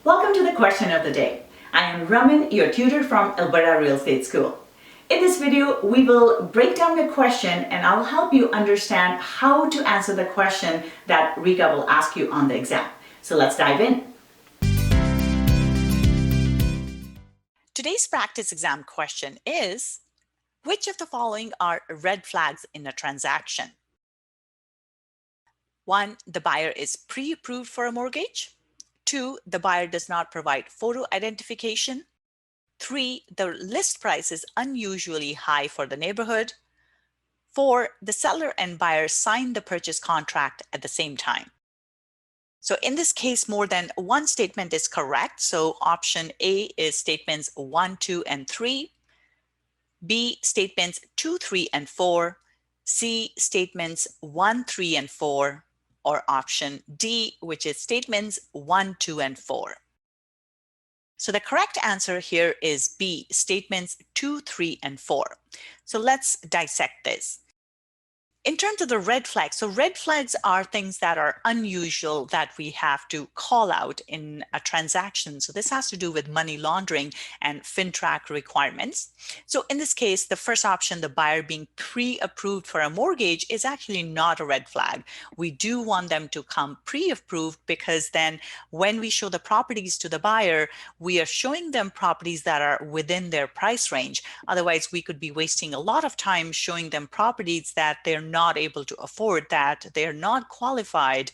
Welcome to the question of the day. I am Raman, your tutor from Alberta Real Estate School. In this video, we will break down the question and I'll help you understand how to answer the question that RECA will ask you on the exam. So let's dive in. Today's practice exam question is, which of the following are red flags in a transaction? 1. The buyer is pre-approved for a mortgage. 2. The buyer does not provide photo identification. 3. The list price is unusually high for the neighborhood. 4. The seller and buyer sign the purchase contract at the same time. So in this case, more than one statement is correct. So option A is statements 1, 2, and 3. B, statements 2, 3, and 4. C, statements 1, 3, and 4. Or option D, which is statements 1, 2, and 4. So the correct answer here is B, statements 2, 3, and 4. So let's dissect this. In terms of the red flags, so red flags are things that are unusual that we have to call out in a transaction. So this has to do with money laundering and FINTRAC requirements. So in this case, the first option, the buyer being pre-approved for a mortgage, is actually not a red flag. We do want them to come pre-approved because then when we show the properties to the buyer, we are showing them properties that are within their price range. Otherwise, we could be wasting a lot of time showing them properties that they're not able to afford, that they're not qualified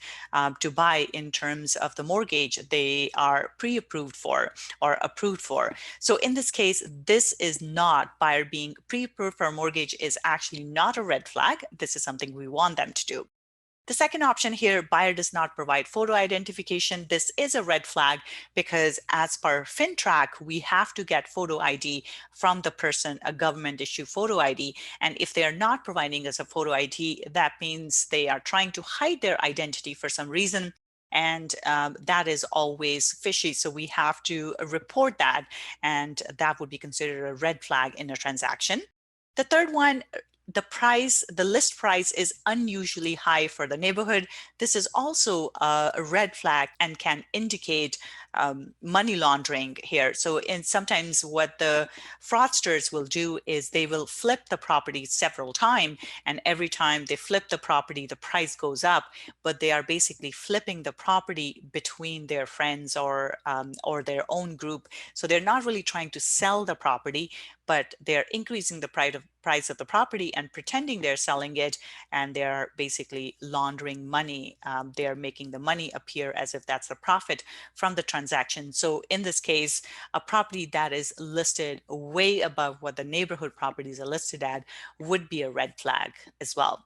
to buy in terms of the mortgage they are pre-approved for or approved for. So in this case, this is not, buyer being pre-approved for a mortgage is actually not a red flag. This is something we want them to do. The second option here, buyer does not provide photo identification. This is a red flag because as per FINTRAC, we have to get photo ID from the person, a government issue photo ID. And if they are not providing us a photo ID, that means they are trying to hide their identity for some reason. And that is always fishy. So we have to report that, and that would be considered a red flag in a transaction. The third one, the list price is unusually high for the neighborhood. This is also a red flag and can indicate money laundering here. So sometimes what the fraudsters will do is they will flip the property several times, and every time they flip the property, the price goes up, but they are basically flipping the property between their friends or their own group. So they're not really trying to sell the property, but they're increasing the price of the property and pretending they're selling it, and they're basically laundering money. They're making the money appear as if that's a profit from the transaction. So in this case, a property that is listed way above what the neighborhood properties are listed at would be a red flag as well.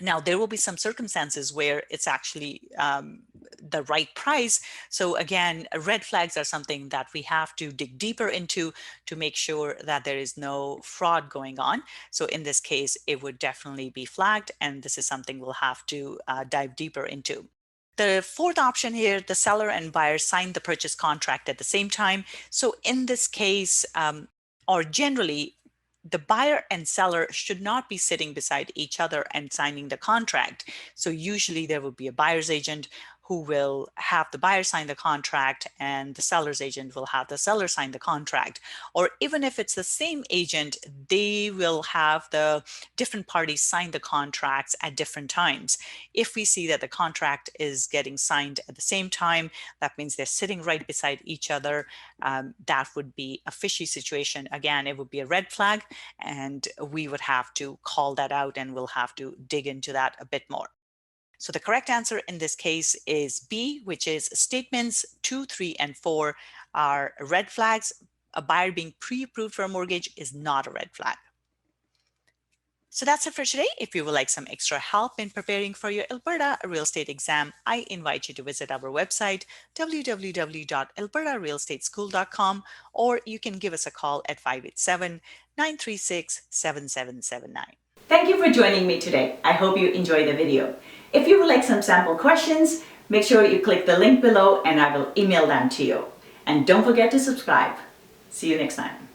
Now, there will be some circumstances where it's actually the right price. So again, red flags are something that we have to dig deeper into to make sure that there is no fraud going on. So in this case, it would definitely be flagged, and this is something we'll have to dive deeper into. The fourth option here, the seller and buyer sign the purchase contract at the same time. So in this case, or generally, the buyer and seller should not be sitting beside each other and signing the contract. So usually there will be a buyer's agent who will have the buyer sign the contract, and the seller's agent will have the seller sign the contract. Or even if it's the same agent, they will have the different parties sign the contracts at different times. If we see that the contract is getting signed at the same time, that means they're sitting right beside each other. That would be a fishy situation. Again, it would be a red flag, and we would have to call that out, and we'll have to dig into that a bit more. So the correct answer in this case is B, which is statements 2, 3, and 4 are red flags. A buyer being pre-approved for a mortgage is not a red flag. So that's it for today. If you would like some extra help in preparing for your Alberta real estate exam, I invite you to visit our website, www.albertarealestateschool.com, or you can give us a call at 587-936-7779. Thank you for joining me today. I hope you enjoyed the video. If you would like some sample questions, make sure you click the link below and I will email them to you. And don't forget to subscribe. See you next time.